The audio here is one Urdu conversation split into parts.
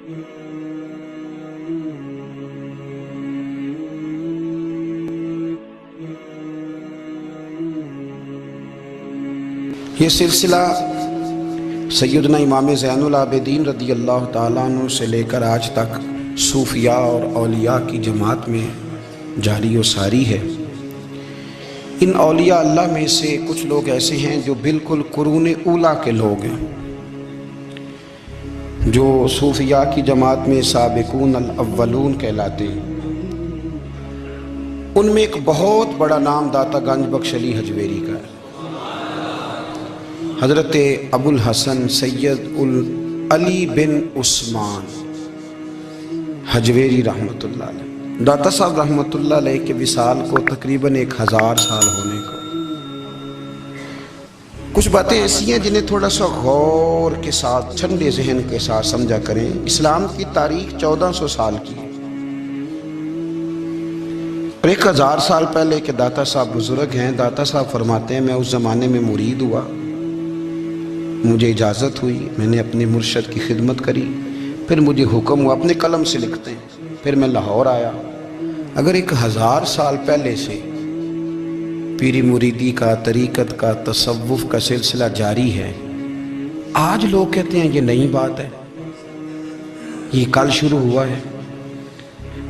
یہ سلسلہ سیدنا امام زین العابدین رضی اللہ تعالیٰ عنہ سے لے کر آج تک صوفیاء اور اولیاء کی جماعت میں جاری و ساری ہے۔ ان اولیاء اللہ میں سے کچھ لوگ ایسے ہیں جو بالکل قرون اولیٰ کے لوگ ہیں، جو صوفیاء کی جماعت میں سابقون الاولون کہلاتے ہیں۔ ان میں ایک بہت بڑا نام داتا گنج بخش علی حجویری کا ہے۔ حضرت ابو الحسن سید علی بن عثمان حجویری رحمۃ اللہ علیہ، داتا صاحب رحمۃ اللہ علیہ کے وصال کو تقریباً 1000 سال ہونے کو۔ کچھ باتیں ایسی ہیں جنہیں تھوڑا سا غور کے ساتھ ٹھنڈے ذہن کے ساتھ سمجھا کریں۔ اسلام کی تاریخ 1400 سال کی ہے، اور 1000 سال پہلے کے داتا صاحب بزرگ ہیں۔ داتا صاحب فرماتے ہیں میں اس زمانے میں مرید ہوا، مجھے اجازت ہوئی، میں نے اپنے مرشد کی خدمت کری، پھر مجھے حکم ہوا، اپنے قلم سے لکھتے ہیں، پھر میں لاہور آیا۔ اگر 1000 سال پہلے سے پیری مریدی کا، طریقت کا، تصوف کا سلسلہ جاری ہے، آج لوگ کہتے ہیں یہ نئی بات ہے، یہ کل شروع ہوا ہے۔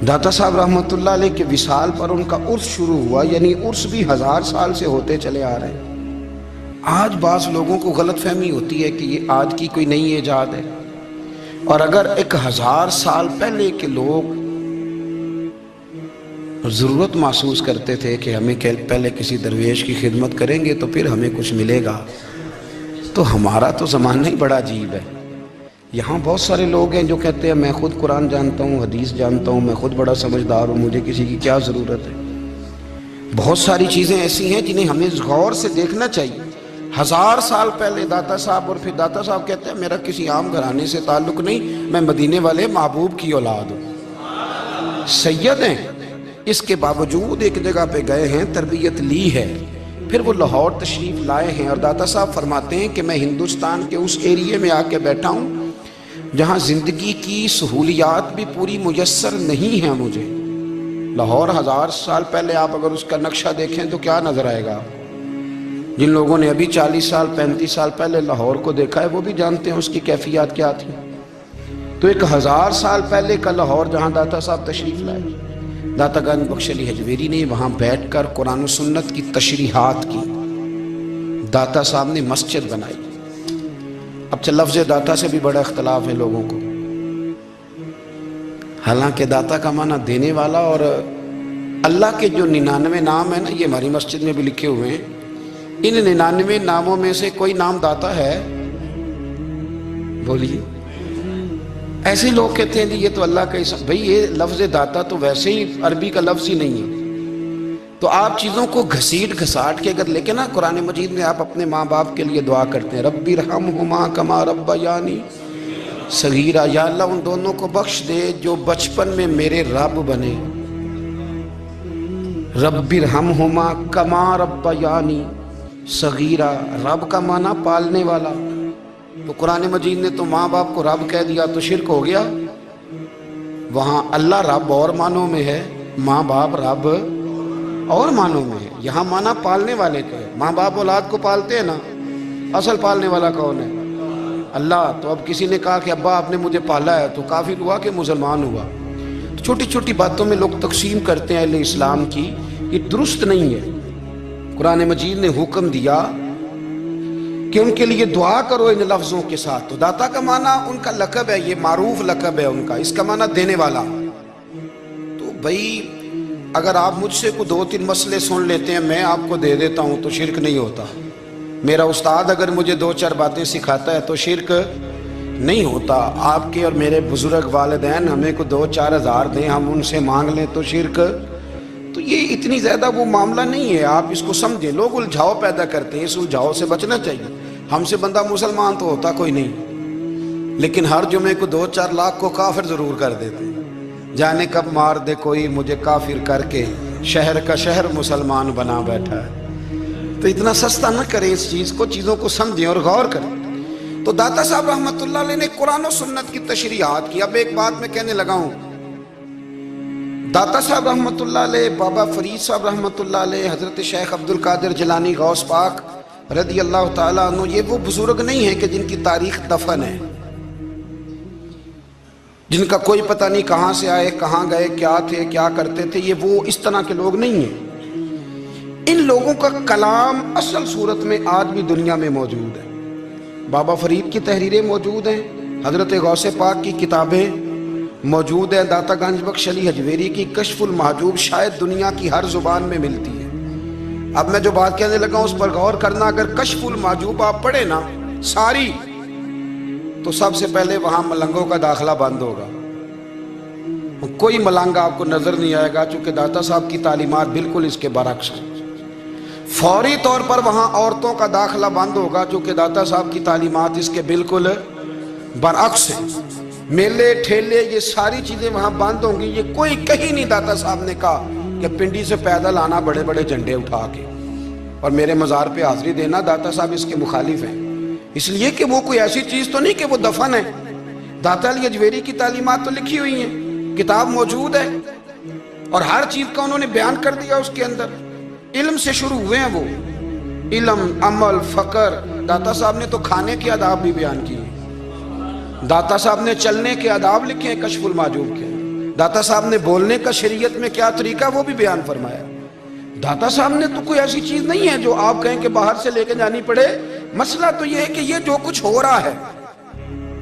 داتا صاحب رحمۃ اللہ علیہ کے وصال پر ان کا عرس شروع ہوا، یعنی عرس بھی 1000 سال سے ہوتے چلے آ رہے ہیں۔ آج بعض لوگوں کو غلط فہمی ہوتی ہے کہ یہ آج کی کوئی نئی ایجاد ہے، اور اگر 1000 سال پہلے کے لوگ ضرورت محسوس کرتے تھے کہ ہمیں پہلے کسی درویش کی خدمت کریں گے تو پھر ہمیں کچھ ملے گا، تو ہمارا تو زمانہ ہی بڑا عجیب ہے۔ یہاں بہت سارے لوگ ہیں جو کہتے ہیں میں خود قرآن جانتا ہوں، حدیث جانتا ہوں، میں خود بڑا سمجھدار ہوں، مجھے کسی کی کیا ضرورت ہے۔ بہت ساری چیزیں ایسی ہیں جنہیں ہمیں غور سے دیکھنا چاہیے۔ 1000 سال پہلے داتا صاحب، اور پھر داتا صاحب کہتے ہیں میرا کسی عام گھرانے سے تعلق نہیں، میں مدینے والے محبوب کی اولاد ہوں، سید ہیں۔ اس کے باوجود ایک جگہ پہ گئے ہیں، تربیت لی ہے، پھر وہ لاہور تشریف لائے ہیں، اور داتا صاحب فرماتے ہیں کہ میں ہندوستان کے اس ایریے میں آ کے بیٹھا ہوں جہاں زندگی کی سہولیات بھی پوری میسر نہیں ہیں مجھے۔ لاہور 1000 سال پہلے آپ اگر اس کا نقشہ دیکھیں تو کیا نظر آئے گا؟ جن لوگوں نے ابھی 40 سال 35 سال پہلے لاہور کو دیکھا ہے وہ بھی جانتے ہیں اس کی کیفیات کیا تھی۔ تو 1000 سال پہلے کا لاہور جہاں داتا صاحب تشریف لائے، داتا گنج بخش علی حجویری نے وہاں بیٹھ کر قرآن و سنت کی تشریحات کی۔ داتا صاحب نے مسجد بنائی۔ اب لفظ داتا سے بھی بڑا اختلاف ہے لوگوں کو، حالانکہ داتا کا معنی دینے والا، اور اللہ کے جو 99 نام ہیں نا، یہ ہماری مسجد میں بھی لکھے ہوئے ہیں، ان 99 ناموں میں سے کوئی نام داتا ہے؟ بولیے۔ ایسے لوگ کہتے ہیں جی یہ تو اللہ کا اسم، بھئی یہ لفظ داتا تو ویسے ہی عربی کا لفظ ہی نہیں ہے۔ تو آپ چیزوں کو گھسیٹ گھساٹ کے اگر لے کے نا، قرآن مجید میں آپ اپنے ماں باپ کے لیے دعا کرتے ہیں ربی ارحمہما کما ربیانی صغیرا، یا اللہ ان دونوں کو بخش دے جو بچپن میں میرے رب بنے۔ ربی ارحمہما کما ربیانی صغیرہ، رب کا معنی پالنے والا، تو قرآن مجید نے تو ماں باپ کو رب کہہ دیا تو شرک ہو گیا۔ وہاں اللہ رب اور معنوں میں ہے، ماں باپ رب اور معنوں میں ہے۔ یہاں معنی پالنے والے کا ہے، ماں باپ اولاد کو پالتے ہیں نا، اصل پالنے والا کون ہے؟ اللہ۔ تو اب کسی نے کہا کہ ابا آپ نے مجھے پالا ہے، تو کافر ہوا کہ مسلمان ہوا؟ چھوٹی چھوٹی باتوں میں لوگ تقسیم کرتے ہیں اہل اسلام کی، یہ درست نہیں ہے۔ قرآن مجید نے حکم دیا کہ ان کے لیے دعا کرو ان لفظوں کے ساتھ۔ تو داتا کا معنی ان کا لقب ہے، یہ معروف لقب ہے ان کا، اس کا معنی دینے والا۔ تو بھئی اگر آپ مجھ سے کوئی 2-3 مسئلے سن لیتے ہیں، میں آپ کو دے دیتا ہوں تو شرک نہیں ہوتا۔ میرا استاد اگر مجھے 2-4 باتیں سکھاتا ہے تو شرک نہیں ہوتا۔ آپ کے اور میرے بزرگ والدین ہمیں کو 2-4 ہزار دیں، ہم ان سے مانگ لیں تو شرک، تو یہ اتنی زیادہ وہ معاملہ نہیں ہے۔ آپ اس کو سمجھیں، لوگ الجھاؤ پیدا کرتے ہیں، اس الجھاؤ سے بچنا چاہیے۔ ہم سے بندہ مسلمان تو ہوتا کوئی نہیں، لیکن ہر جمعے کو 2-4 لاکھ کو کافر ضرور کر دیتے ہیں۔ جانے کب مار دے کوئی مجھے کافر کر کے، شہر کا شہر مسلمان بنا بیٹھا ہے۔ تو اتنا سستا نہ کریں اس چیز کو، چیزوں کو سمجھیں اور غور کریں۔ تو داتا صاحب رحمت اللہ علیہ نے قرآن و سنت کی تشریحات کی. اب ایک بات میں کہنے لگا ہوں، داتا صاحب رحمت اللہ علیہ، بابا فرید صاحب رحمت اللہ علیہ، حضرت شیخ عبد القادر جیلانی غوث پاک رضی اللہ تعالیٰ عنہ، یہ وہ بزرگ نہیں ہیں کہ جن کی تاریخ دفن ہے، جن کا کوئی پتہ نہیں کہاں سے آئے، کہاں گئے، کیا تھے، کیا کرتے تھے. یہ وہ اس طرح کے لوگ نہیں ہیں. ان لوگوں کا کلام اصل صورت میں آج بھی دنیا میں موجود ہے. بابا فرید کی تحریریں موجود ہیں، حضرت غوث پاک کی کتابیں موجود ہیں، داتا گنج بخش علی حجویری کی کشف المحجوب شاید دنیا کی ہر زبان میں ملتی ہے. اب میں جو بات کہنے لگا ہوں اس پر غور کرنا. اگر کشف المحجوب آپ پڑھیں نا ساری، تو سب سے پہلے وہاں ملنگوں کا داخلہ بند ہوگا. کوئی ملنگ آپ کو نظر نہیں آئے گا، چونکہ داتا صاحب کی تعلیمات بالکل اس کے برعکس ہیں. فوری طور پر وہاں عورتوں کا داخلہ بند ہوگا، چونکہ داتا صاحب کی تعلیمات اس کے بالکل برعکس ہیں. میلے ٹھیلے یہ ساری چیزیں وہاں بند ہوں گی. یہ کوئی کہیں نہیں داتا صاحب نے کہا کہ پنڈی سے پیدل آنا بڑے بڑے جھنڈے اٹھا کے اور میرے مزار پہ حاضری دینا. داتا صاحب اس کے مخالف ہیں، اس لیے کہ وہ کوئی ایسی چیز تو نہیں کہ وہ دفن ہے. داتا علی حجویری کی تعلیمات تو لکھی ہوئی ہیں، کتاب موجود ہے، اور ہر چیز کا انہوں نے بیان کر دیا. اس کے اندر علم سے شروع ہوئے ہیں وہ، علم، عمل، فقر. داتا صاحب نے تو کھانے کے آداب بھی بیان کیے. داتا صاحب نے چلنے کے آداب لکھے ہیں کشف المحجوب کے. داتا صاحب نے بولنے کا شریعت میں کیا طریقہ وہ بھی بیان فرمایا. داتا صاحب نے تو کوئی ایسی چیز نہیں ہے جو آپ کہیں کہ باہر سے لے کے جانی پڑے. مسئلہ تو یہ ہے کہ یہ جو کچھ ہو رہا ہے،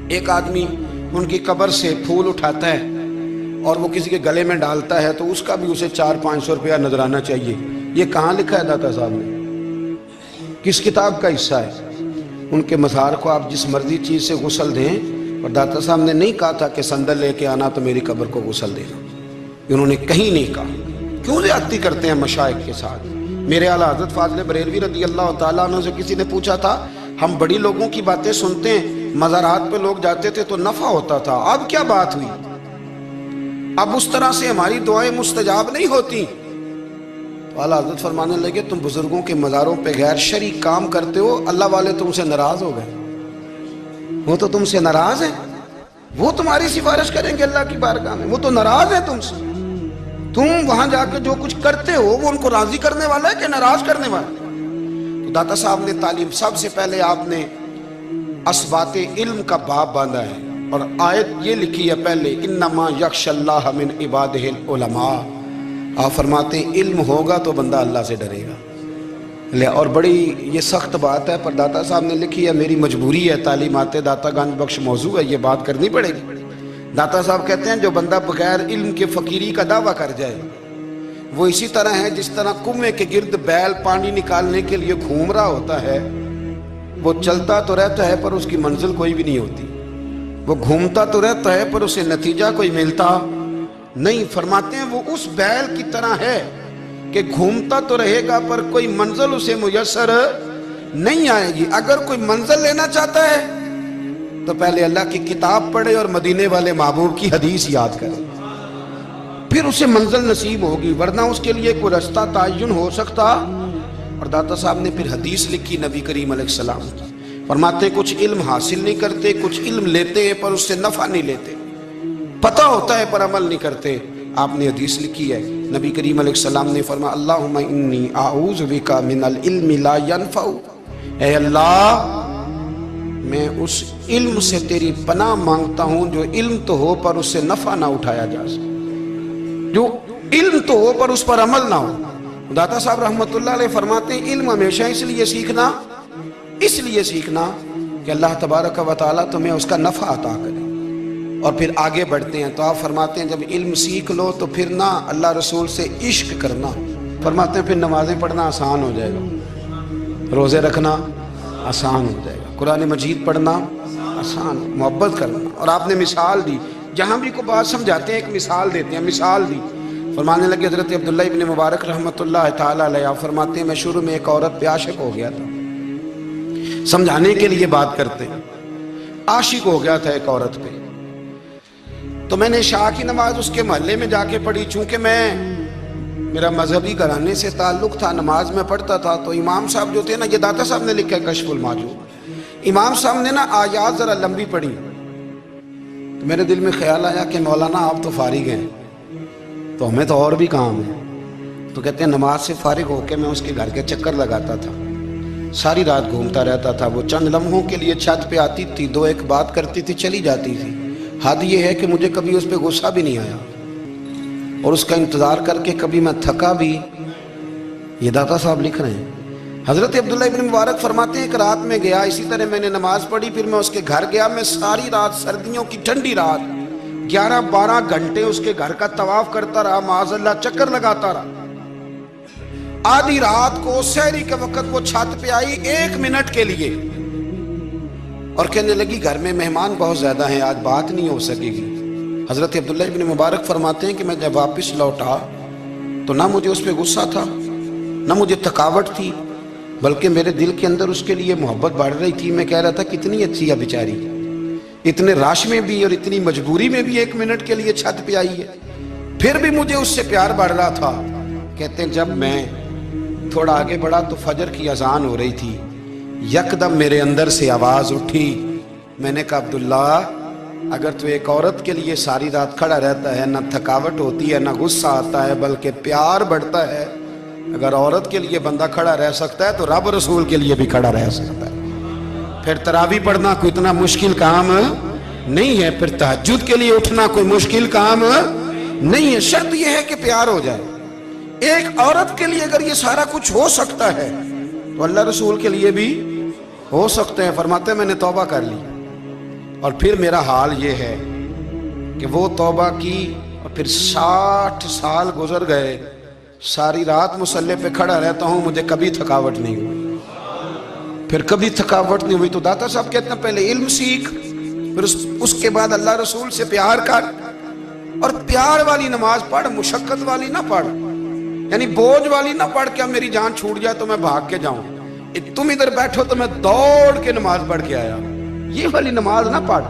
ایک آدمی ان کی قبر سے پھول اٹھاتا ہے اور وہ کسی کے گلے میں ڈالتا ہے تو اس کا بھی اسے 400-500 روپیہ نظرانہ چاہیے. یہ کہاں لکھا ہے داتا صاحب نے؟ کس کتاب کا حصہ ہے؟ ان کے مزار کو آپ جس مرضی چیز سے غسل دیں، اور داتا صاحب نے نہیں کہا تھا کہ سندل لے کے آنا تو میری قبر کو غسل دینا. انہوں نے کہیں نہیں کہا. کیوں زیادتی کرتے ہیں مشائخ کے ساتھ؟ میرے اعلیٰ حضرت فاضل بریلوی رضی اللہ تعالیٰ عنہ سے کسی نے پوچھا تھا، ہم بڑی لوگوں کی باتیں سنتے ہیں، مزارات پہ لوگ جاتے تھے تو نفع ہوتا تھا، اب کیا بات ہوئی؟ اب اس طرح سے ہماری دعائیں مستجاب نہیں ہوتی. تو اعلیٰ حضرت فرمانے لگے، تم بزرگوں کے مزاروں پہ غیر شرعی کام کرتے ہو، اللہ والے تم سے ناراض ہو گئے. وہ تو تم سے ناراض ہیں، وہ تمہاری سفارش کریں گے اللہ کی بارگاہ میں، وہ تو ناراض ہیں تم سے. تم وہاں جا کے جو کچھ کرتے ہو وہ ان کو راضی کرنے والا ہے کہ ناراض کرنے والا ہے؟ تو داتا صاحب نے تعلیم، سب سے پہلے آپ نے اسبات علم کا باب باندھا ہے، اور آیت یہ لکھی ہے پہلے، انما یخشی اللہ من عبادہ العلماء. آپ فرماتے ہیں علم ہوگا تو بندہ اللہ سے ڈرے گا. اور بڑی یہ سخت بات ہے، پر داتا صاحب نے لکھی ہے، میری مجبوری ہے، تعلیمات داتا گنج بخش موضوع ہے، یہ بات کرنی پڑے گی. داتا صاحب کہتے ہیں جو بندہ بغیر علم کے فقیری کا دعویٰ کر جائے وہ اسی طرح ہے جس طرح کنویں کے گرد بیل پانی نکالنے کے لیے گھوم رہا ہوتا ہے. وہ چلتا تو رہتا ہے پر اس کی منزل کوئی بھی نہیں ہوتی، وہ گھومتا تو رہتا ہے پر اسے نتیجہ کوئی ملتا نہیں. فرماتے ہیں وہ اس بیل کی طرح ہے کہ گھومتا تو رہے گا پر کوئی منزل اسے میسر نہیں آئے گی. اگر کوئی منزل لینا چاہتا ہے تو پہلے اللہ کی کتاب پڑھے اور مدینے والے محبوب کی حدیث یاد کرے، پھر اسے منزل نصیب ہوگی، ورنہ اس کے لیے کوئی رستہ تعین ہو سکتا. اور داتا صاحب نے پھر حدیث لکھی نبی کریم علیہ السلام کی. فرماتے کچھ علم حاصل نہیں کرتے، کچھ علم لیتے ہیں پر اس سے نفع نہیں لیتے، پتہ ہوتا ہے پر عمل نہیں کرتے. آپ نے حدیث لکھی ہے، نبی کریم علیہ السلام نے فرمایا، اللہم انی اعوذ بک من العلم لا ینفع. اے اللہ، میں اس علم سے تیری پناہ مانگتا ہوں جو علم تو ہو پر اس سے نفع نہ اٹھایا جا سکے، جو علم تو ہو پر اس پر عمل نہ ہو. داتا صاحب رحمت اللہ علیہ فرماتے ہیں علم ہمیشہ اس لیے سیکھنا کہ اللہ تبارک و تعالیٰ تمہیں اس کا نفع عطا کرے. اور پھر آگے بڑھتے ہیں تو آپ فرماتے ہیں جب علم سیکھ لو تو پھر نہ اللہ رسول سے عشق کرنا. فرماتے ہیں پھر نمازیں پڑھنا آسان ہو جائے گا، روزے رکھنا آسان ہو جائے گا، قرآن مجید پڑھنا آسان، محبت کرنا. اور آپ نے مثال دی، جہاں بھی کو بات سمجھاتے ہیں ایک مثال دیتے ہیں. مثال دی، فرمانے لگے حضرت عبداللہ ابن مبارک رحمۃ اللہ تعالیٰ علیہ فرماتے ہیں میں شروع میں ایک عورت پہ عاشق ہو گیا تھا. سمجھانے کے لیے بات کرتے ہیں، عاشق ہو گیا تھا ایک عورت پہ. تو میں نے عشاء کی نماز اس کے محلے میں جا کے پڑھی. چونکہ میرا مذہبی گھرانے سے تعلق تھا، نماز میں پڑھتا تھا، تو امام صاحب جو تھے نا، یہ داتا صاحب نے لکھا ہے کشف المحجوب، امام صاحب نے نا آیات ذرا لمبی پڑھی تو میرے دل میں خیال آیا کہ مولانا آپ تو فارغ ہیں تو ہمیں تو اور بھی کام ہے. تو کہتے ہیں نماز سے فارغ ہو کے میں اس کے گھر کے چکر لگاتا تھا, ساری رات گھومتا رہتا تھا. وہ چند لمحوں کے لیے چھت پہ آتی تھی, دو ایک بات کرتی تھی, چلی جاتی تھی. حد یہ ہے کہ مجھے کبھی اس پہ غصہ بھی نہیں آیا اور اس کا انتظار کر کے کبھی میں تھکا بھی. یہ داتا صاحب لکھ رہے ہیں. حضرت عبداللہ ابن مبارک فرماتے ہیں کہ رات میں گیا, اسی طرح میں نے نماز پڑھی, پھر میں اس کے گھر گیا. میں ساری رات, سردیوں کی ٹھنڈی رات, 11-12 گھنٹے اس کے گھر کا طواف کرتا رہا, معاذ اللہ چکر لگاتا رہا. آدھی رات کو سحری کے وقت وہ چھت پہ آئی 1 منٹ کے لیے اور کہنے لگی گھر میں مہمان بہت زیادہ ہیں, آج بات نہیں ہو سکے گی. حضرت عبداللہ ابن مبارک فرماتے ہیں کہ میں جب واپس لوٹا تو نہ مجھے اس پہ غصہ تھا, نہ مجھے تھکاوٹ تھی, بلکہ میرے دل کے اندر اس کے لیے محبت بڑھ رہی تھی. میں کہہ رہا تھا کتنی اچھی ہے بیچاری, اتنے راش میں بھی اور اتنی مجبوری میں بھی 1 منٹ کے لیے چھت پہ آئی ہے, پھر بھی مجھے اس سے پیار بڑھ رہا تھا. کہتے ہیں جب میں تھوڑا آگے بڑھا تو فجر کی اذان ہو رہی تھی, یکدم میرے اندر سے آواز اٹھی. میں نے کہا عبداللہ اگر تو ایک عورت کے لیے ساری رات کھڑا رہتا ہے, نہ تھکاوٹ ہوتی ہے, نہ غصہ آتا ہے, بلکہ پیار بڑھتا ہے, اگر عورت کے لیے بندہ کھڑا رہ سکتا ہے تو رب رسول کے لیے بھی کھڑا رہ سکتا ہے. پھر تراویح پڑھنا کوئی اتنا مشکل کام نہیں ہے, پھر تہجد کے لیے اٹھنا کوئی مشکل کام نہیں ہے. شرط یہ ہے کہ پیار ہو جائے. ایک عورت کے لیے اگر یہ سارا کچھ ہو سکتا ہے تو اللہ رسول کے لیے بھی ہو سکتے ہیں. فرماتے ہیں میں نے توبہ کر لی اور پھر میرا حال یہ ہے کہ وہ توبہ کی اور پھر 60 سال گزر گئے, ساری رات مصلی پہ کھڑا رہتا ہوں, مجھے کبھی تھکاوٹ نہیں ہوئی, پھر کبھی تھکاوٹ نہیں ہوئی. تو داتا صاحب کہتے ہیں پہلے علم سیکھ, پھر اس کے بعد اللہ رسول سے پیار کر, اور پیار والی نماز پڑھ, مشقت والی نہ پڑھ, یعنی بوجھ والی نہ پڑھ کہ اب میری جان چھوٹ جائے تو میں بھاگ کے جاؤں, تم ادھر بیٹھو تو میں دوڑ کے نماز پڑھ کے آیا, یہ والی نماز نہ پڑھ.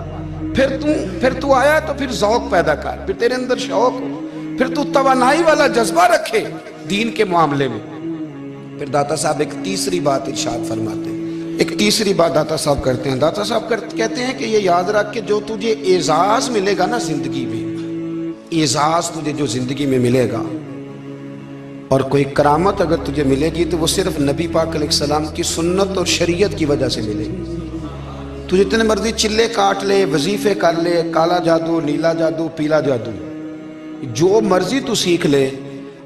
پھر تو آیا تو پھر ذوق پیدا کر, پھر تیرے اندر شوق ہو, پھر تو توانائی والا جذبہ رکھے دین کے معاملے میں. پھر داتا صاحب ایک تیسری بات ارشاد فرماتے ہیں, ایک تیسری بات داتا صاحب کرتے ہیں. داتا صاحب کہتے ہیں کہ یہ یاد رکھ کہ جو تجھے اعزاز ملے گا نا زندگی میں, اعزاز تجھے جو زندگی میں ملے گا اور کوئی کرامت اگر تجھے ملے گی تو وہ صرف نبی پاک علیہ السلام کی سنت اور شریعت کی وجہ سے ملے گی. تو جتنے مرضی چلے کاٹ لے, وظیفے کر لے, کالا جادو, نیلا جادو, پیلا جادو, جو مرضی تو سیکھ لے,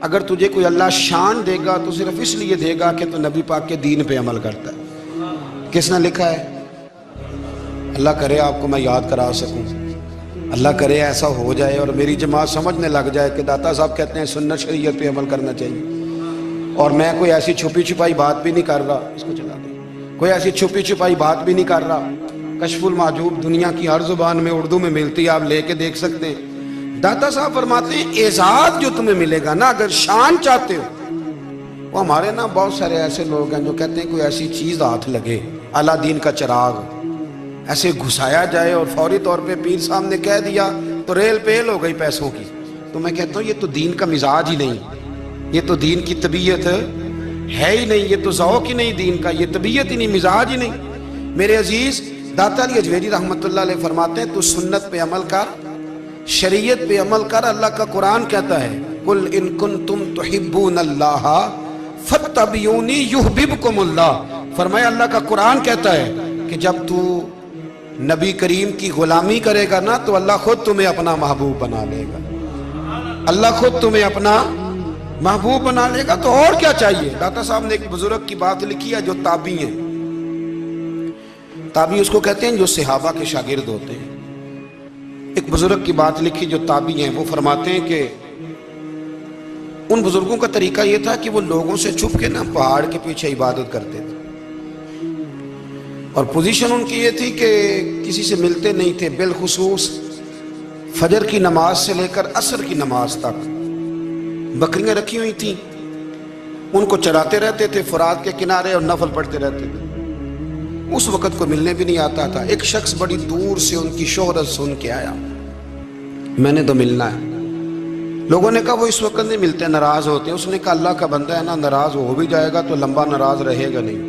اگر تجھے کوئی اللہ شان دے گا تو صرف اس لیے دے گا کہ تو نبی پاک کے دین پہ عمل کرتا ہے. کس نے لکھا ہے؟ اللہ کرے آپ کو میں یاد کرا سکوں, اللہ کرے ایسا ہو جائے اور میری جماعت سمجھنے لگ جائے کہ داتا صاحب کہتے ہیں سنت شریعت پہ عمل کرنا چاہیے. اور میں کوئی ایسی چھپی چھپائی بات بھی نہیں کر رہا, اس کو چلا دیں, کوئی ایسی چھپی چھپائی بات بھی نہیں کر رہا. کشف المحجوب دنیا کی ہر زبان میں اردو میں ملتی ہے, آپ لے کے دیکھ سکتے ہیں. داتا صاحب فرماتے ہیں اعزاز جو تمہیں ملے گا نا, اگر شان چاہتے ہو, وہ ہمارے نا بہت سارے ایسے لوگ ہیں جو کہتے ہیں کوئی ایسی چیز ہاتھ لگے, اعلیٰ دین کا چراغ ایسے گھسایا جائے اور فوری طور پہ پیر صاحب نے کہہ دیا تو ریل پیل ہو گئی پیسوں کی. تو میں کہتا ہوں یہ تو دین کا مزاج ہی نہیں, یہ تو دین کی طبیعت ہے ہی نہیں, یہ تو ذوق ہی نہیں دین کا, یہ طبیعت ہی نہیں, مزاج ہی نہیں. میرے عزیز داتا علی اجویری رحمۃ اللہ علیہ فرماتے ہیں تو سنت پہ عمل کر, شریعت پہ عمل کر. اللہ کا قرآن کہتا ہے قل ان کنتم تحبون اللہ فاتبعونی یحببکم اللہ. فرمایا اللہ کا قرآن کہتا ہے کہ جب تو نبی کریم کی غلامی کرے گا نا تو اللہ خود تمہیں اپنا محبوب بنا لے گا, اللہ خود تمہیں اپنا محبوب بنا لے گا. تو اور کیا چاہیے؟ داتا صاحب نے ایک بزرگ کی بات لکھی ہے جو تابعی ہیں, تابعی اس کو کہتے ہیں جو صحابہ کے شاگرد ہوتے ہیں. ایک بزرگ کی بات لکھی جو تابعی ہیں, وہ فرماتے ہیں کہ ان بزرگوں کا طریقہ یہ تھا کہ وہ لوگوں سے چھپ کے نا پہاڑ کے پیچھے عبادت کرتے تھے, اور پوزیشن ان کی یہ تھی کہ کسی سے ملتے نہیں تھے, بالخصوص فجر کی نماز سے لے کر عصر کی نماز تک بکریاں رکھی ہوئی تھیں, ان کو چراتے رہتے تھے فرات کے کنارے اور نفل پڑھتے رہتے تھے. اس وقت کو ملنے بھی نہیں آتا تھا. ایک شخص بڑی دور سے ان کی شہرت سن کے آیا, میں نے تو ملنا ہے. لوگوں نے کہا وہ اس وقت نہیں ملتے, ناراض ہوتے ہیں. اس نے کہا اللہ کا بندہ ہے نا, ناراض ہو بھی جائے گا تو لمبا ناراض رہے گا نہیں.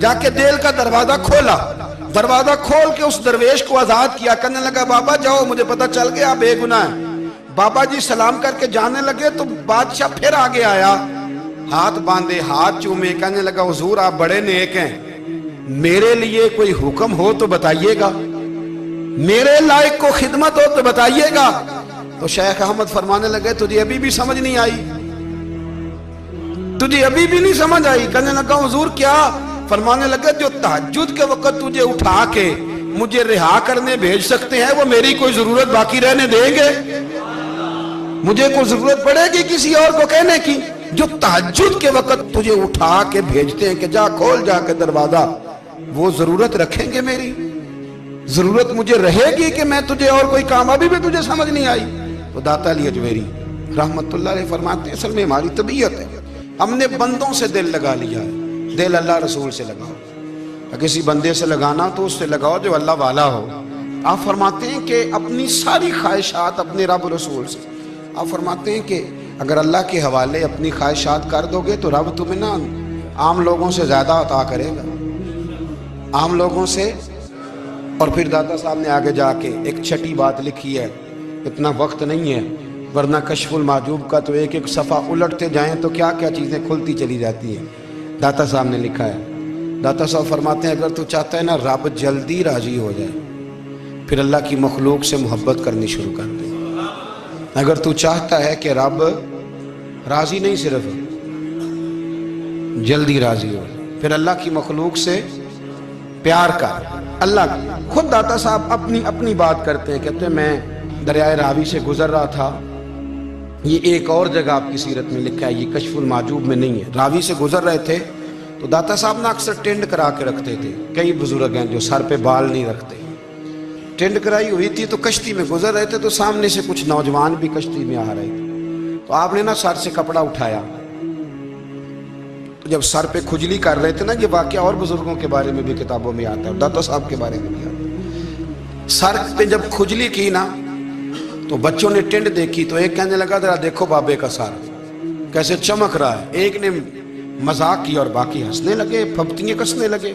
جا کے دیل کا دروازہ کھولا، دروازہ کھول کے اس درویش کو آزاد کیا، کہنے لگا بابا جاؤ، مجھے پتا چل گیا بے گناہ ہے۔ بابا جی سلام کر کے جانے لگے تو بادشاہ پھر آگے آیا، ہاتھ باندھے، ہاتھ چومے، کہنے لگا حضور آپ بڑے نیک ہیں، میرے لیے کوئی حکم ہو تو بتائیے گا، میرے لائق کو خدمت ہو تو بتائیے گا۔ تو شیخ احمد فرمانے لگے تجھے ابھی بھی سمجھ نہیں آئی، تجھے ابھی بھی نہیں سمجھ آئی؟ کہنے لگا حضور کیا؟ فرمانے لگے جو تہجد کے وقت تجھے اٹھا کے مجھے رہا کرنے بھیج سکتے ہیں وہ میری کوئی ضرورت باقی رہنے دیں گے؟ مجھے کوئی ضرورت پڑے گی کسی اور کو کہنے کی؟ جو تہجد کے وقت تجھے اٹھا کے بھیجتے ہیں کہ جا کھول جا کے دروازہ، وہ ضرورت رکھیں گے میری؟ ضرورت مجھے رہے گی کہ میں تجھے اور کوئی کام؟ ابھی بھی تجھے سمجھ نہیں آئی؟ تو داتا علی اجمیری رحمت اللہ علیہ فرماتے ہیں اصل میں ہماری طبیعت ہے، ہم نے بندوں سے دل لگا لیا ہے، دل اللہ رسول سے لگاؤ، کسی بندے سے لگانا تو اس سے لگاؤ جو اللہ والا ہو۔ آپ فرماتے ہیں کہ اپنی ساری خواہشات اپنے رب رسول سے، آپ فرماتے ہیں کہ اگر اللہ کے حوالے اپنی خواہشات کر دو گے تو رب تمہیں نا عام لوگوں سے زیادہ عطا کرے گا، عام لوگوں سے۔ اور پھر داتا صاحب نے آگے جا کے ایک چھٹی بات لکھی ہے، اتنا وقت نہیں ہے ورنہ کشف المحجوب کا تو ایک ایک صفحہ الٹتے جائیں تو کیا کیا چیزیں کھلتی چلی جاتی ہیں۔ داتا صاحب نے لکھا ہے، داتا صاحب فرماتے ہیں اگر تو چاہتا ہے نا رب جلدی راضی ہو جائے پھر اللہ کی مخلوق سے محبت کرنی شروع کر دے۔ اگر تو چاہتا ہے کہ رب راضی نہیں صرف جلدی راضی ہو پھر اللہ کی مخلوق سے پیار کر۔ اللہ خود داتا صاحب اپنی بات کرتے ہیں، کہتے ہیں میں دریائے راوی سے گزر رہا تھا، یہ ایک اور جگہ آپ کی سیرت میں لکھا ہے، یہ کشف المحجوب میں نہیں ہے، راوی سے گزر رہے تھے تو داتا صاحب نے اکثر ٹینڈ کرا کے رکھتے تھے، کئی بزرگ ہیں جو سر پہ بال نہیں رکھتے، ٹینڈ کرائی ہوئی تھی تو کشتی میں گزر رہے تھے تو سامنے سے کچھ نوجوان بھی کشتی میں آ رہے تھے، تو آپ نے نا سر سے کپڑا اٹھایا، تو جب سر پہ کھجلی کر رہے تھے نا، یہ واقعہ اور بزرگوں کے بارے میں بھی کتابوں میں آتا ہے، داتا صاحب کے بارے میں بھی آتا ہے، سر پہ جب کھجلی کی نا تو بچوں نے ٹینڈ دیکھی تو ایک کہنے لگا ذرا دیکھو بابے کا سر کیسے چمک رہا ہے، ایک نے مذاق کی اور باقی ہنسنے لگے، پھپتیاں کسنے لگے۔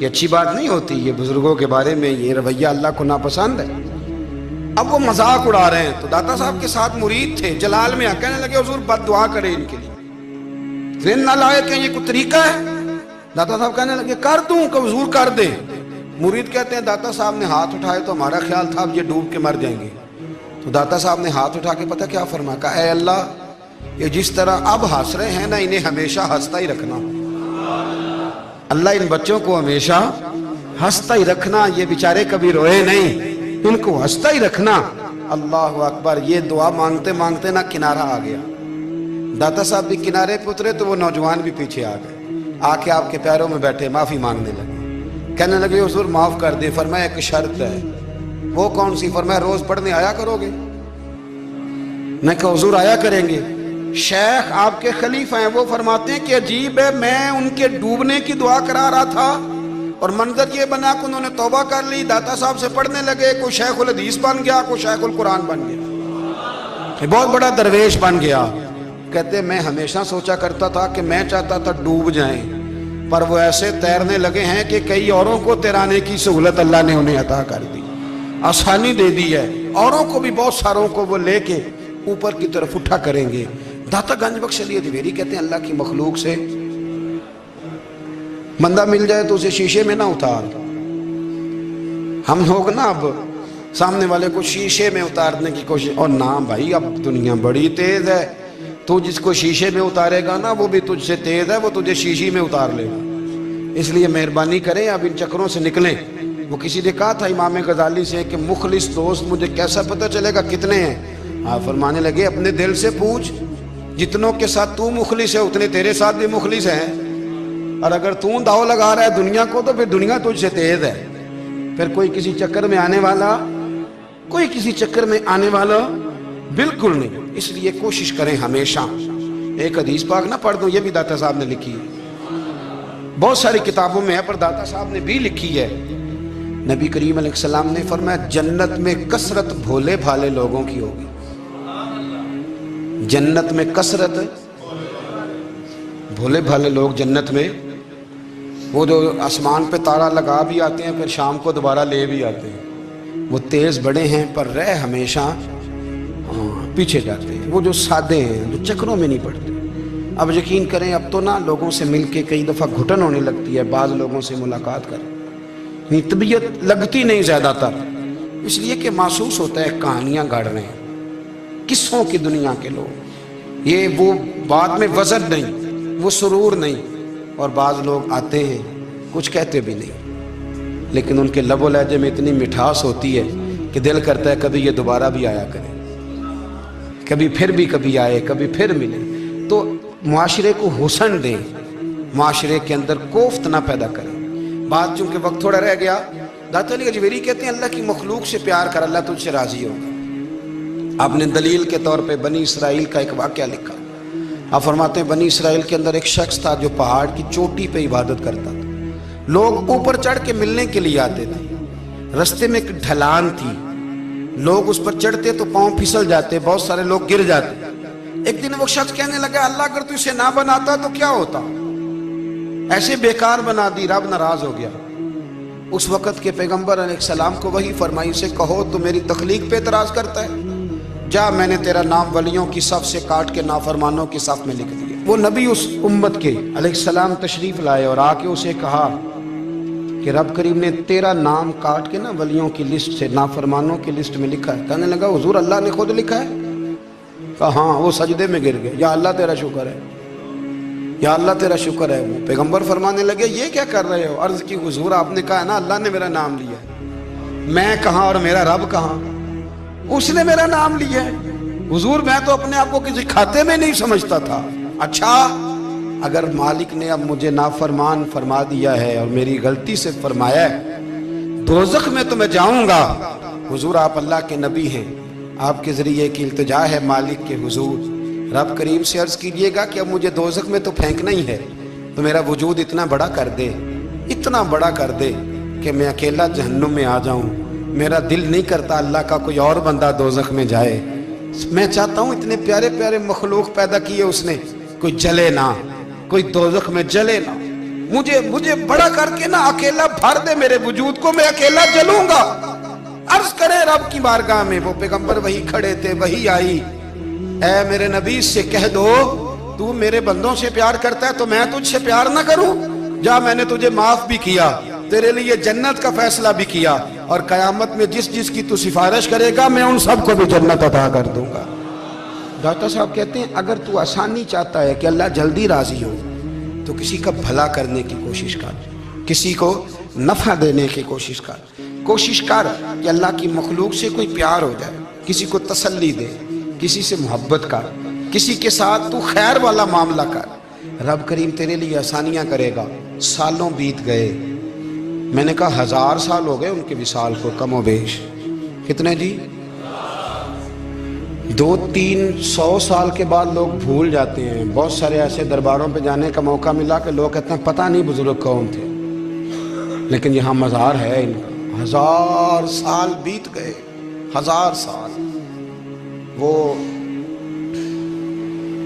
یہ اچھی بات نہیں ہوتی، یہ بزرگوں کے بارے میں یہ رویہ اللہ کو ناپسند ہے۔ اب وہ مذاق اڑا رہے ہیں تو داتا صاحب کے ساتھ مرید تھے جلال میں، کہنے لگے حضور بد دعا کرے ان کے لیے، ذہن نہ لائے کہ یہ کوئی طریقہ ہے؟ داتا صاحب کہنے لگے کر دوں کہ حضور کر دیں۔ مرید کہتے ہیں داتا صاحب نے ہاتھ اٹھائے تو ہمارا خیال تھا اب یہ ڈوب کے مر جائیں گے، تو داتا صاحب نے ہاتھ اٹھا کے پتہ کیا فرمایا، کہا اے اللہ یہ جس طرح اب ہنس رہے ہیں نا انہیں ہمیشہ ہنستا ہی رکھنا، اللہ ان بچوں کو ہمیشہ ہنستا ہی رکھنا، یہ بیچارے کبھی روئے نہیں، ان کو ہنستا ہی رکھنا۔ اللہ اکبر، یہ دعا مانگتے مانگتے نا کنارہ آ گیا، داتا صاحب بھی کنارے پہ اترے تو وہ نوجوان بھی پیچھے آ گئے، آ کے آپ کے پیروں میں بیٹھے معافی مانگنے لگے، کہنے لگے حضور معاف کر دیں۔ فرمایا ایک شرط ہے، وہ کون سی؟ فرمایا روز پڑھنے آیا کرو گے؟ میں کہا حضور آیا کریں گے۔ شیخ آپ کے خلیفہ ہیں، وہ فرماتے ہیں کہ عجیب ہے، میں ان کے ڈوبنے کی دعا کرا رہا تھا اور منظر یہ بنا کہ انہوں نے توبہ کر لی، داتا صاحب سے پڑھنے لگے، کوئی شیخ الحدیث بن گیا، کوئی شیخ القرآن بن گیا، بہت بڑا درویش بن گیا۔ کہتے میں ہمیشہ سوچا کرتا تھا کہ میں چاہتا تھا ڈوب جائیں، پر وہ ایسے تیرنے لگے ہیں کہ کئی اوروں کو تیرانے کی سہولت اللہ نے انہیں عطا کر دی، آسانی دے دی ہے، اوروں کو بھی بہت ساروں کو وہ لے کے اوپر کی طرف اٹھا کریں گے۔ داتا گنج بخش علی اجمیری کہتے ہیں اللہ کی مخلوق سے بندہ مل جائے تو اسے شیشے میں نہ اتار۔ ہم لوگ نا اب سامنے والے کو شیشے میں اتارنے کی کوشش، اور نہ بھائی اب دنیا بڑی تیز ہے، تو جس کو شیشے میں اتارے گا نا وہ بھی تجھ سے تیز ہے، وہ تجھے شیشی میں اتار لے گا۔ اس لیے مہربانی کریں اب ان چکروں سے نکلیں۔ وہ کسی نے کہا تھا امام غزالی سے کہ مخلص دوست مجھے کیسا پتہ چلے گا کتنے ہیں؟ آپ فرمانے لگے اپنے دل سے پوچھ، جتنوں کے ساتھ تو مخلص ہے اتنے تیرے ساتھ بھی مخلص ہیں، اور اگر تو داؤ لگا رہا ہے دنیا کو تو پھر دنیا تجھ سے تیز ہے، پھر کوئی کسی چکر میں آنے والا بالکل نہیں۔ اس لیے کوشش کریں ہمیشہ، ایک حدیث پاک نہ پڑھ دوں، یہ بھی داتا صاحب نے لکھی ہے، بہت ساری کتابوں میں ہے پر داتا صاحب نے بھی لکھی ہے۔ نبی کریم علیہ السلام نے فرمایا جنت میں کثرت بھولے بھالے لوگوں کی ہوگی، جنت میں کثرت بھولے بھالے لوگ جنت میں وہ جو آسمان پہ تارا لگا بھی آتے ہیں پھر شام کو دوبارہ لے بھی آتے ہیں، وہ تیز بڑے ہیں پر رہ ہمیشہ پیچھے جاتے ہیں، وہ جو سادے ہیں جو چکروں میں نہیں پڑتے۔ اب یقین کریں اب تو نا لوگوں سے مل کے کئی دفعہ گھٹن ہونے لگتی ہے، بعض لوگوں سے ملاقات کریں طبیعت لگتی نہیں زیادہ تر، اس لیے کہ محسوس ہوتا ہے کہانیاں گاڑ رہے ہیں، قصوں کی دنیا کے لوگ، یہ وہ بعد میں وزن نہیں، وہ سرور نہیں، اور بعض لوگ آتے ہیں کچھ کہتے بھی نہیں، لیکن ان کے لب و لہجے میں اتنی مٹھاس ہوتی ہے کہ دل کرتا ہے کبھی یہ دوبارہ بھی آیا کرے، کبھی آئے، کبھی پھر ملے۔ تو معاشرے کو حسن دیں، معاشرے کے اندر کوفت نہ پیدا کریں۔ بات چونکہ وقت تھوڑا رہ گیا، داتا علی اجویری کہتے ہیں اللہ کی مخلوق سے پیار کر، اللہ تجھ سے راضی ہوگا۔ آپ نے دلیل کے طور پہ بنی اسرائیل کا ایک واقعہ لکھا۔ آپ فرماتے ہیں بنی اسرائیل کے اندر ایک شخص تھا جو پہاڑ کی چوٹی پہ عبادت کرتا تھا، لوگ اوپر چڑھ کے ملنے کے لیے آتے تھے، رستے میں ایک ڈھلان تھی، لوگ اس پر چڑھتے تو پاؤں پھسل جاتے، بہت سارے لوگ گر جاتے۔ ایک دن وہ شخص کہنے لگا اللہ اگر تو اسے نہ بناتا تو کیا ہوتا، ایسے بیکار بنا دی، رب ناراض ہو گیا۔ اس وقت کے پیغمبر علیہ السلام کو وہی فرمائی سے کہو تو میری تخلیق پہ اعتراض کرتا ہے، جا میں نے تیرا نام ولیوں کی صف سے کاٹ کے نافرمانوں کی صف میں لکھ دیا۔ وہ نبی اس امت کے علیہ السلام تشریف لائے اور آ کے اسے کہا کہ رب کریم نے تیرا نام کاٹ کے نا ولیوں کی لسٹ سے نافرمانوں کی لسٹ میں لکھا ہے۔ کہنے لگا حضور اللہ نے خود لکھا ہے؟ کہا ہاں۔ وہ سجدے میں گر گئے، یا اللہ تیرا شکر ہے، یا اللہ تیرا شکر ہے۔ وہ پیغمبر فرمانے لگے یہ کیا کر رہے ہو؟ عرض کی حضور آپ نے کہا ہے نا اللہ نے میرا نام لیا ہے، میں کہاں اور میرا رب کہاں؟ اس نے میرا نام لیا ہے حضور، میں تو اپنے آپ کو کسی کھاتے میں نہیں سمجھتا تھا۔ اچھا اگر مالک نے اب مجھے نافرمان فرما دیا ہے اور میری غلطی سے فرمایا ہے دوزخ میں تو میں جاؤں گا۔ حضور آپ اللہ کے نبی ہیں، آپ کے ذریعے کی التجا ہے مالک کے حضور، رب کریم سے عرض کیجئے گا کہ اب مجھے دوزخ میں تو پھینکنا ہی ہے، تو میرا وجود اتنا بڑا کر دے، اتنا بڑا کر دے کہ میں اکیلا جہنم میں آ جاؤں۔ میرا دل نہیں کرتا اللہ کا کوئی اور بندہ دوزخ میں جائے، میں چاہتا ہوں اتنے پیارے پیارے مخلوق پیدا کیے اس نے، کوئی جلے نہ، کوئی دوزخ میں جلے نہ، مجھے بڑا کر کے نہ اکیلا بھر دے میرے وجود کو، میں اکیلا جلوں گا۔ عرض کرے رب کی بارگاہ میں، وہ پیغمبر وہی کھڑے تھے، وہی آئی، اے میرے نبی سے کہہ دو تو میرے بندوں سے پیار کرتا ہے تو میں تجھ سے پیار نہ کروں؟ جا میں نے تجھے معاف بھی کیا، تیرے لیے جنت کا فیصلہ بھی کیا، اور قیامت میں جس کی تو سفارش کرے گا میں ان سب کو بھی جنت عطا کر دوں گا۔ ڈاکٹر صاحب کہتے ہیں اگر تو آسانی چاہتا ہے کہ اللہ جلدی راضی ہو تو کسی کا بھلا کرنے کی کوشش کر، کسی کو نفع دینے کی کوشش کر کہ اللہ کی مخلوق سے کوئی پیار ہو جائے، کسی کو تسلی دے، کسی سے محبت کر، کسی کے ساتھ تو خیر والا معاملہ کر، رب کریم تیرے لیے آسانیاں کرے گا۔ سالوں بیت گئے، میں نے کہا 1000 سال ہو گئے ان کے وصال کو کم و بیش، کتنے جی؟ 200-300 سال کے بعد لوگ بھول جاتے ہیں۔ بہت سارے ایسے درباروں پہ جانے کا موقع ملا کہ لوگ کہتے ہیں پتہ نہیں بزرگ کون تھے، لیکن یہاں مزار ہے ان کا۔ 1000 سال بیت گئے، 1000 سال۔ وہ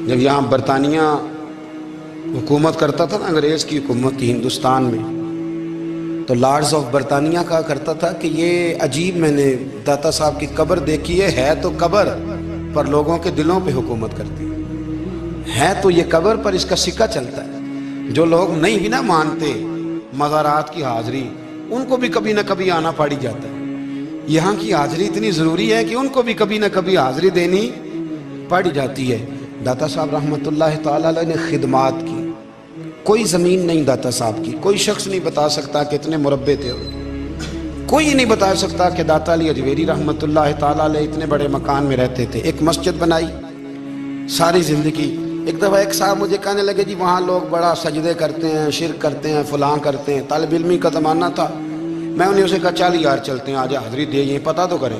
جب یہاں برطانیہ حکومت کرتا تھا نا، انگریز کی حکومت تھی ہندوستان میں، تو لارڈز آف برطانیہ کہا کرتا تھا کہ یہ عجیب، میں نے داتا صاحب کی قبر دیکھی ہے تو قبر پر لوگوں کے دلوں پہ حکومت کرتی ہے تو یہ قبر پر اس کا سکہ چلتا ہے۔ جو لوگ نہیں بھی نہ مانتے مزارات کی حاضری، ان کو بھی کبھی نہ کبھی آنا پڑ جاتا ہے۔ یہاں کی حاضری اتنی ضروری ہے کہ ان کو بھی کبھی نہ کبھی حاضری دینی پڑ جاتی ہے۔ داتا صاحب رحمۃ اللہ تعالیٰ علیہ نے خدمات کی، کوئی زمین نہیں داتا صاحب کی، کوئی شخص نہیں بتا سکتا کہ اتنے مربع تھے، کوئی نہیں بتا سکتا کہ داتا علی اجویری رحمۃ اللہ تعالیٰ علیہ اتنے بڑے مکان میں رہتے تھے۔ ایک مسجد بنائی ساری زندگی۔ ایک دفعہ ایک صاحب مجھے کہنے لگے جی وہاں لوگ بڑا سجدے کرتے ہیں، شرک کرتے ہیں، فلاں کرتے ہیں، طالب علمی کا زمانہ تھا۔ میں انہیں اسے کہا چل یار چلتے ہیں، آج حاضری دے، یہ پتہ تو کریں۔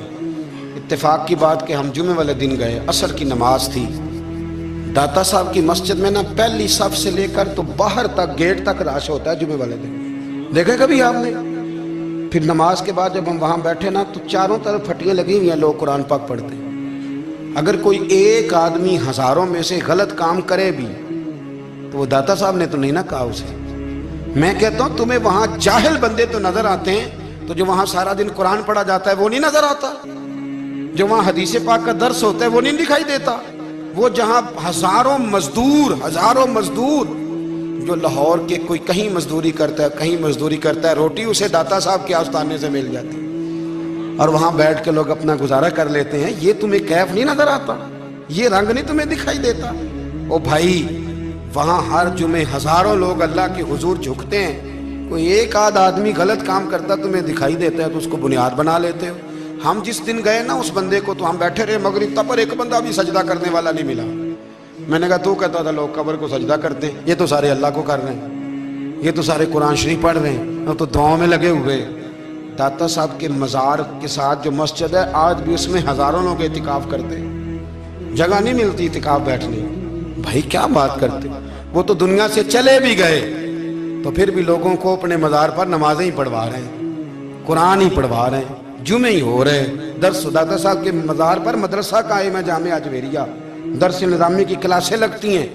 اتفاق کی بات کہ ہم جمعے والے دن گئے، عصر کی نماز تھی، داتا صاحب کی مسجد میں نا پہلی صف سے لے کر تو باہر تک گیٹ تک رش ہوتا ہے جمعے والے دن، دیکھے کبھی آپ نے؟ پھر نماز کے بعد جب ہم وہاں بیٹھے نا تو چاروں طرف پھٹیاں لگی ہوئی ہیں، لوگ قرآن پاک پڑھتے ہیں۔ اگر کوئی ایک آدمی ہزاروں میں سے غلط کام کرے بھی تو وہ داتا صاحب نے تو نہیں نہ کہا اسے، میں کہتا ہوں تمہیں وہاں جاہل بندے تو نظر آتے ہیں، تو جو وہاں سارا دن قرآن پڑھا جاتا ہے وہ نہیں نظر آتا، جو وہاں حدیث پاک کا درس ہوتا ہے وہ نہیں دکھائی دیتا، وہ جہاں ہزاروں مزدور جو لاہور کے کوئی کہیں مزدوری کرتا ہے کہیں مزدوری کرتا ہے، روٹی اسے داتا صاحب کے آستانے سے مل جاتی اور وہاں بیٹھ کے لوگ اپنا گزارا کر لیتے ہیں، یہ تمہیں کیف نہیں نظر آتا، یہ رنگ نہیں تمہیں دکھائی دیتا؟ او بھائی وہاں ہر جمعے ہزاروں لوگ اللہ کے حضور جھکتے ہیں، کوئی ایک آدھ آدمی غلط کام کرتا تمہیں دکھائی دیتا ہے تو اس کو بنیاد بنا لیتے ہو۔ ہم جس دن گئے نا اس بندے کو تو ہم بیٹھے رہے مغرب تک پر ایک بندہ بھی سجدہ کرنے والا نہیں ملا۔ میں نے کہا تو کہتا تھا لوگ قبر کو سجدہ کرتے ہیں، یہ تو سارے اللہ کو کر رہے ہیں، یہ تو سارے قرآن شریف پڑھ رہے ہیں اور تو دعاؤں میں لگے ہوئے۔ داتا صاحب کے مزار کے ساتھ جو مسجد ہے آج بھی اس میں ہزاروں لوگ اعتکاف کرتے ہیں، جگہ نہیں ملتی اعتکاف بیٹھنے۔ بھائی کیا بات کرتے، وہ تو دنیا سے چلے بھی گئے تو پھر بھی لوگوں کو اپنے مزار پر نمازیں ہی پڑھوا رہے ہیں، قرآن ہی پڑھوا رہے ہیں، جمعے ہی ہو رہے ہیں، درس داتا صاحب کے مزار پر مدرسہ قائم ہے جامعہ اجویریہ، درس نظامی کی کلاسیں لگتی ہیں،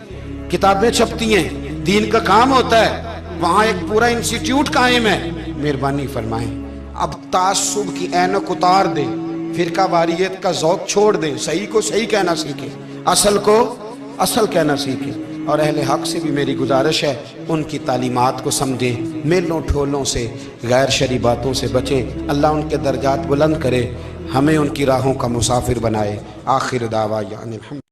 کتابیں چھپتی ہیں، دین کا کام ہوتا ہے، وہاں ایک پورا انسٹیٹیوٹ قائم ہے۔ مہربانی فرمائیں اب تعصب کی اینک اتار دیں، فرقہ واریت کا ذوق چھوڑ دیں، صحیح کو صحیح کہنا سیکھیں، اصل کو اصل کہنا سیکھیں، اور اہل حق سے بھی میری گزارش ہے ان کی تعلیمات کو سمجھیں، میلوں ٹھولوں سے غیر شرعی باتوں سے بچیں، اللہ ان کے درجات بلند کرے، ہمیں ان کی راہوں کا مسافر بنائے۔ آخر دعویٰ یعنی